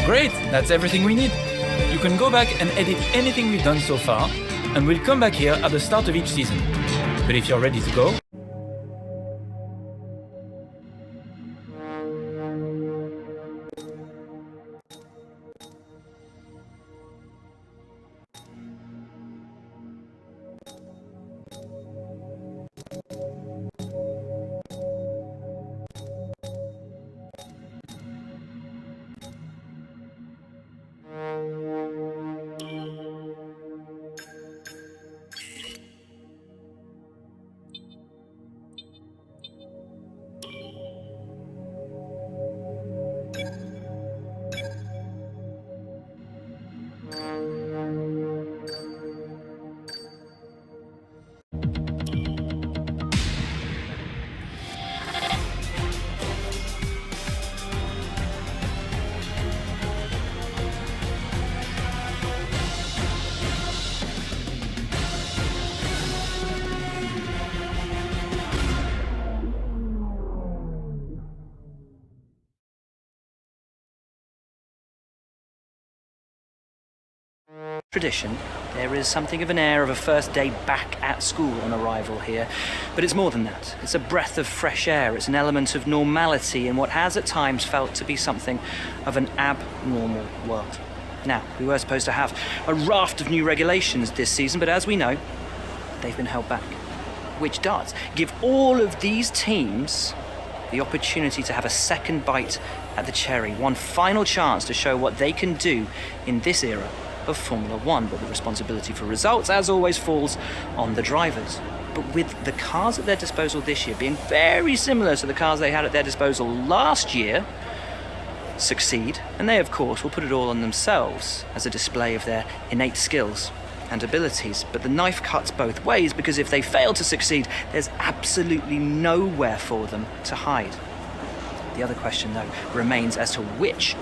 Great, that's everything we need. You can go back and edit anything we've done so far, and we'll come back here at the start of each season. But if you're ready to go, Tradition, there is something of an air of a first day back at school on arrival here, but it's more than that. It's a breath of fresh air, it's an element of normality in what has at times felt to be something of an abnormal world. Now, we were supposed to have a raft of new regulations this season, but as we know, they've been held back, which does give all of these teams the opportunity to have a second bite at the cherry, one final chance to show what they can do in this era of Formula One, but the responsibility for results, as always, falls on the drivers. But with the cars at their disposal this year being very similar to the cars they had at their disposal last year, succeed, and they, of course, will put it all on themselves as a display of their innate skills and abilities. But the knife cuts both ways, because if they fail to succeed, there's absolutely nowhere for them to hide. The other question, though, remains as to which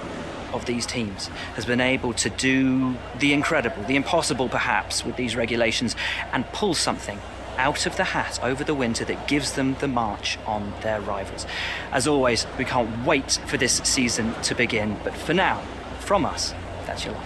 of these teams has been able to do the incredible, the impossible perhaps, with these regulations, and pull something out of the hat over the winter that gives them the march on their rivals. As always, we can't wait for this season to begin, but for now, from us, that's your lot.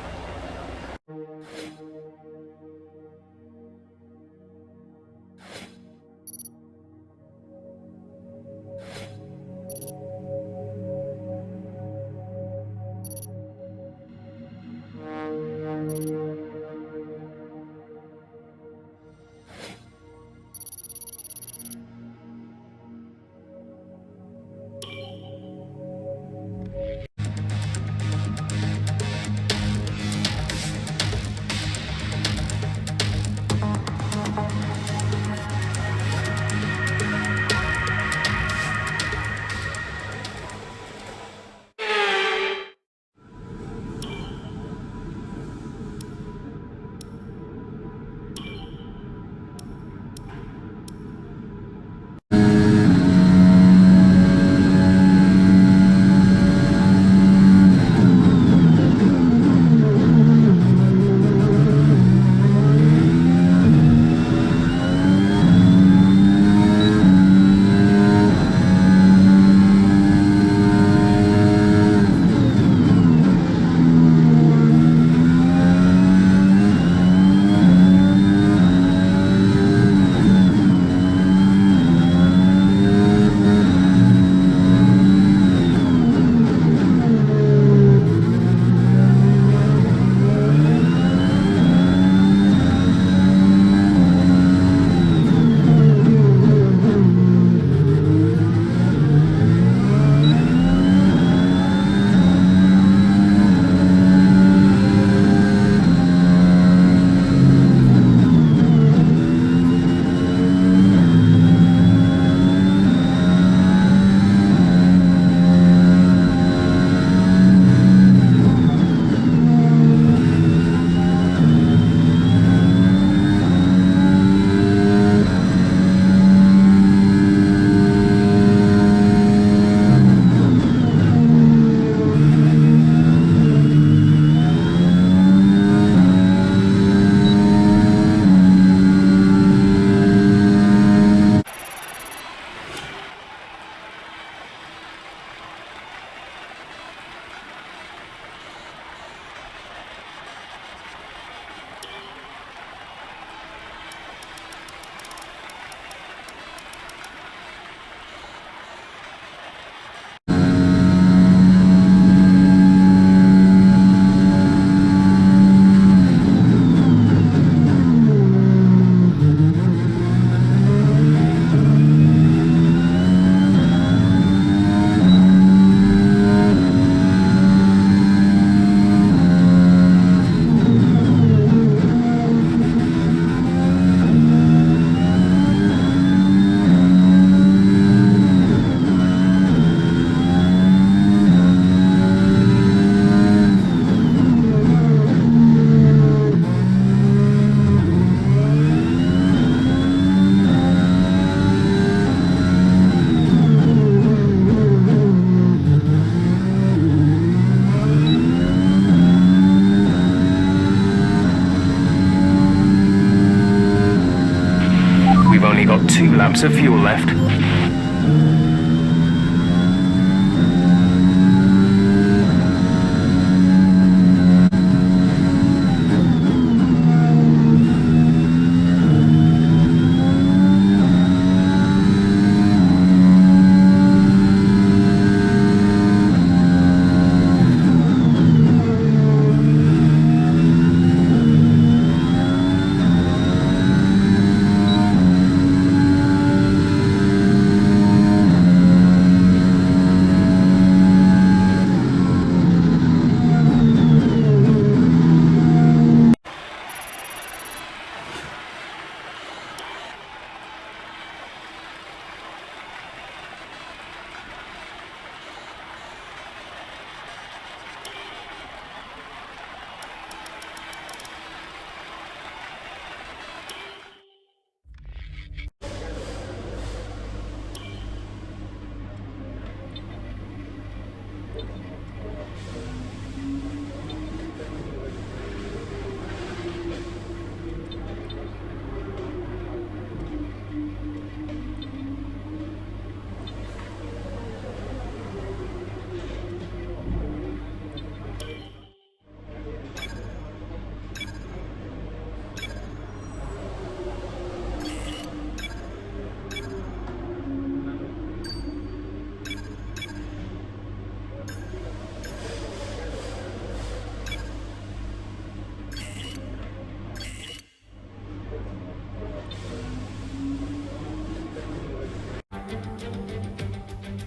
laps of fuel left.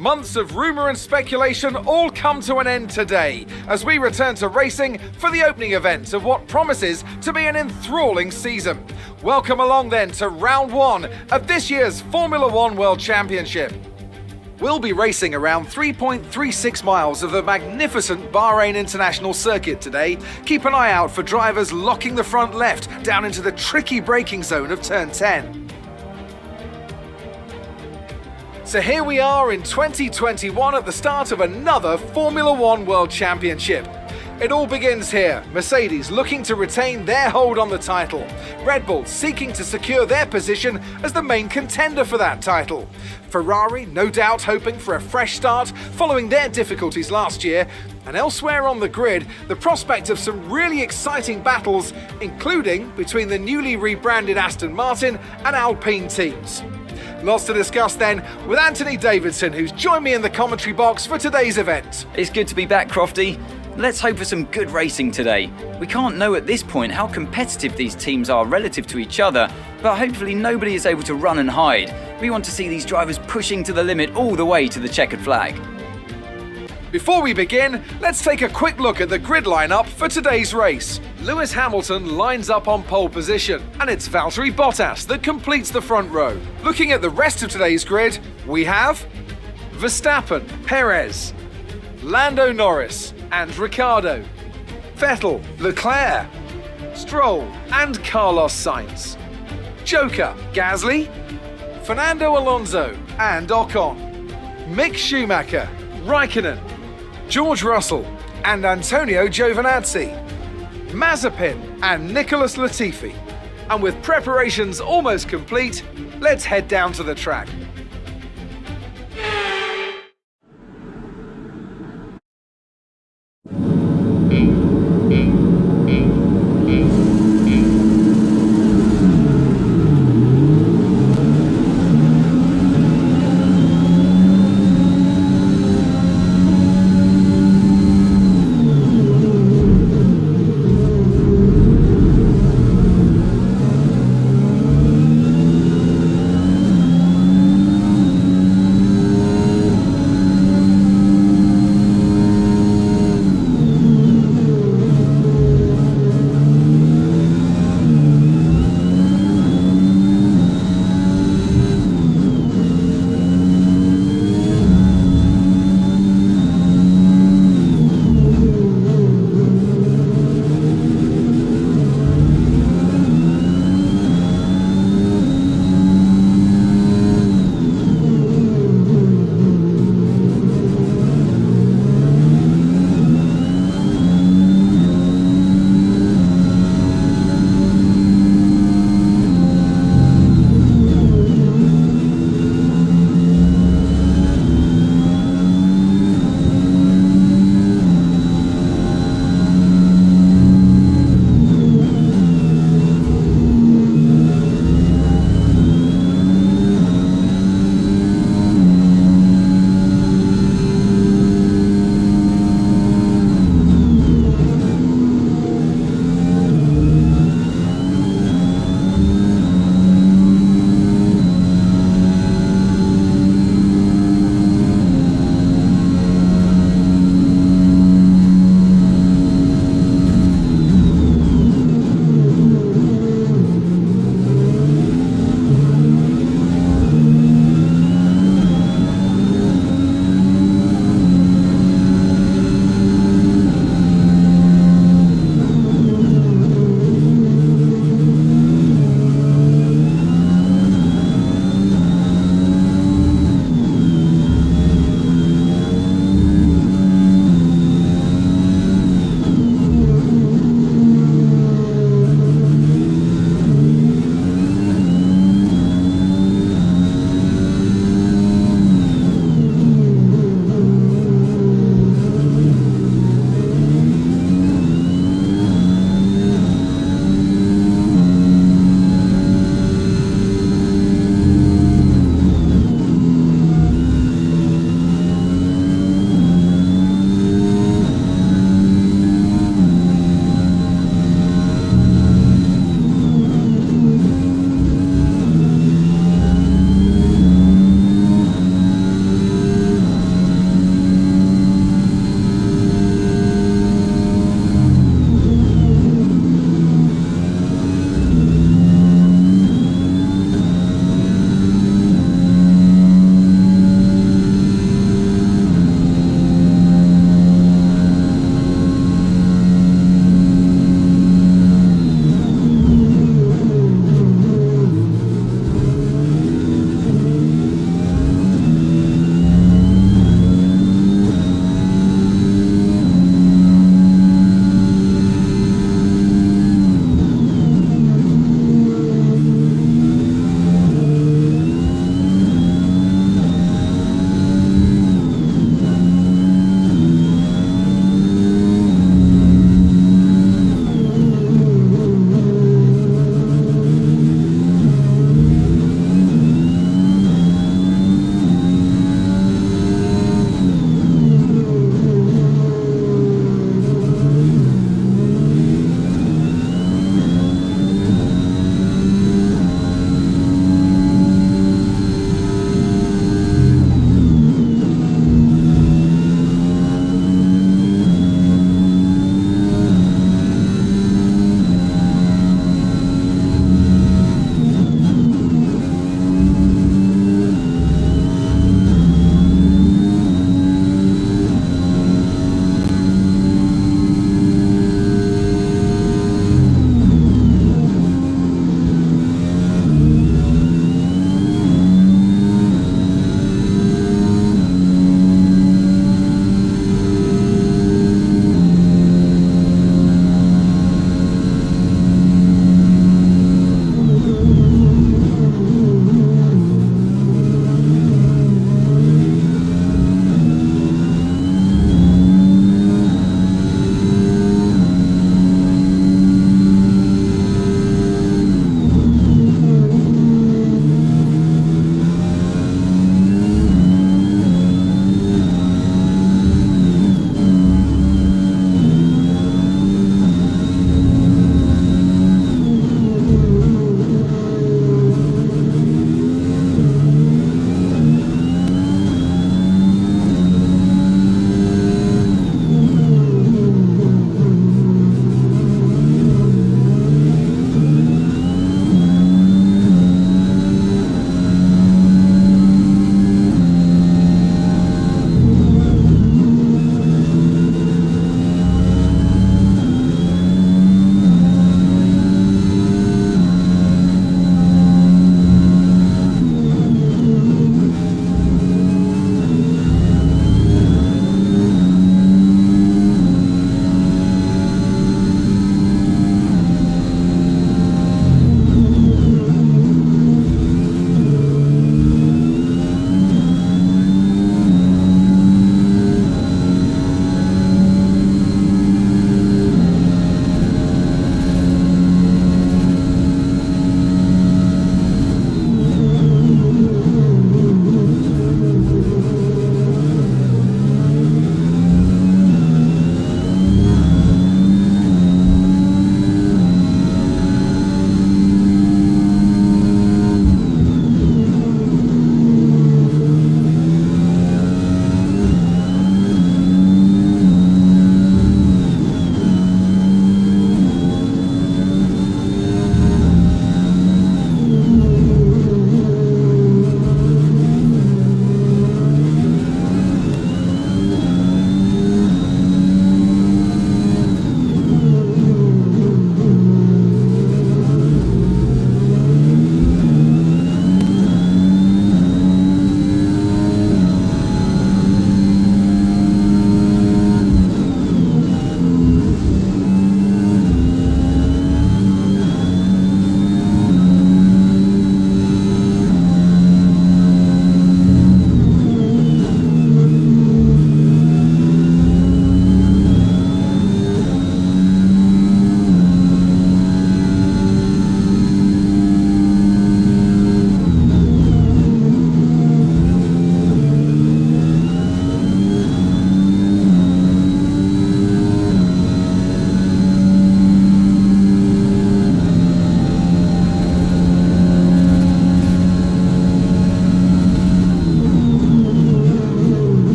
Months of rumour and speculation all come to an end today as we return to racing for the opening event of what promises to be an enthralling season. Welcome along then to round one of this year's Formula One World Championship. We'll be racing around 3.36 miles of the magnificent Bahrain International Circuit today. Keep an eye out for drivers locking the front left down into the tricky braking zone of turn 10. So here we are in 2021 at the start of another Formula One World Championship. It all begins here, Mercedes looking to retain their hold on the title, Red Bull seeking to secure their position as the main contender for that title, Ferrari no doubt hoping for a fresh start following their difficulties last year, and elsewhere on the grid, the prospect of some really exciting battles, including between the newly rebranded Aston Martin and Alpine teams. Lots to discuss then with Anthony Davidson, who's joined me in the commentary box for today's event. It's good to be back, Crofty. Let's hope for some good racing today. We can't know at this point how competitive these teams are relative to each other, but hopefully nobody is able to run and hide. We want to see these drivers pushing to the limit all the way to the checkered flag. Before we begin, let's take a quick look at the grid lineup for today's race. Lewis Hamilton lines up on pole position, and it's Valtteri Bottas that completes the front row. Looking at the rest of today's grid, we have Verstappen, Perez, Lando Norris and Ricciardo, Vettel, Leclerc, Stroll and Carlos Sainz, Joker, Gasly, Fernando Alonso and Ocon, Mick Schumacher, Raikkonen, George Russell and Antonio Giovinazzi, Mazepin and Nicholas Latifi. And with preparations almost complete, let's head down to the track.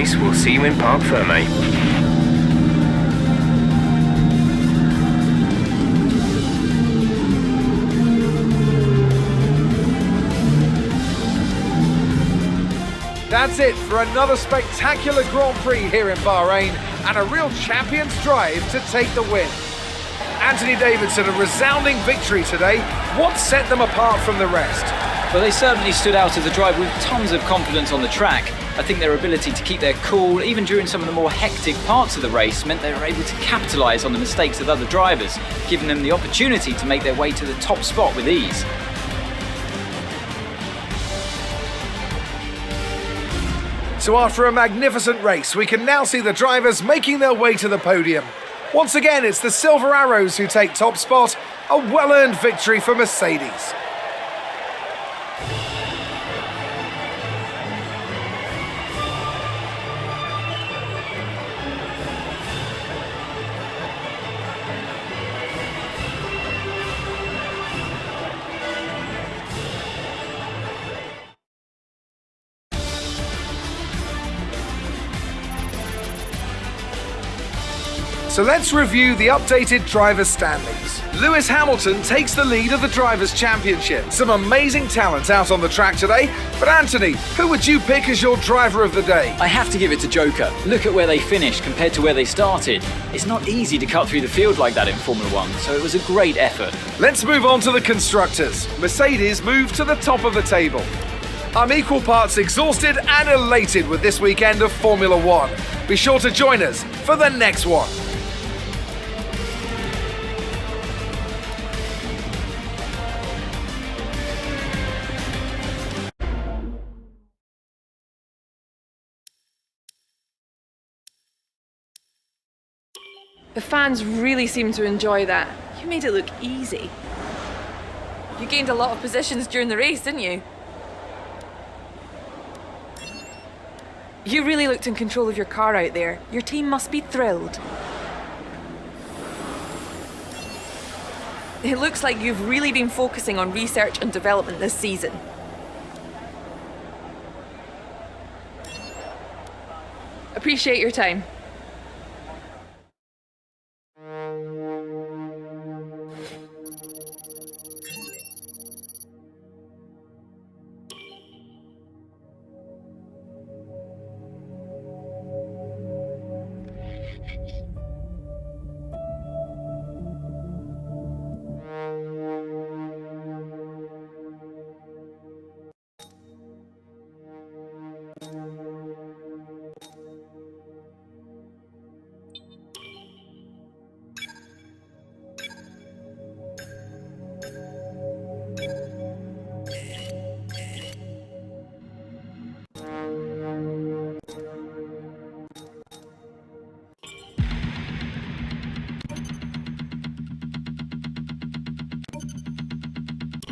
race. We'll see you in Parc Ferme. That's it for another spectacular Grand Prix here in Bahrain and a real champion's drive to take the win. Anthony Davidson, a resounding victory today. What set them apart from the rest? Well, they certainly stood out as a driver with tons of confidence on the track. I think their ability to keep their cool, even during some of the more hectic parts of the race, meant they were able to capitalise on the mistakes of other drivers, giving them the opportunity to make their way to the top spot with ease. So after a magnificent race, we can now see the drivers making their way to the podium. Once again, it's the Silver Arrows who take top spot, a well-earned victory for Mercedes. So let's review the updated drivers' standings. Lewis Hamilton takes the lead of the Drivers' Championship. Some amazing talent out on the track today. But Anthony, who would you pick as your driver of the day? I have to give it to Joker. Look at where they finished compared to where they started. It's not easy to cut through the field like that in Formula 1, so it was a great effort. Let's move on to the constructors. Mercedes moved to the top of the table. I'm equal parts exhausted and elated with this weekend of Formula 1. Be sure to join us for the next one. The fans really seem to enjoy that. You made it look easy. You gained a lot of positions during the race, didn't you? You really looked in control of your car out there. Your team must be thrilled. It looks like you've really been focusing on research and development this season. Appreciate your time.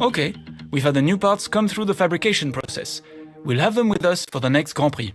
Okay, we've had the new parts come through the fabrication process. We'll have them with us for the next Grand Prix.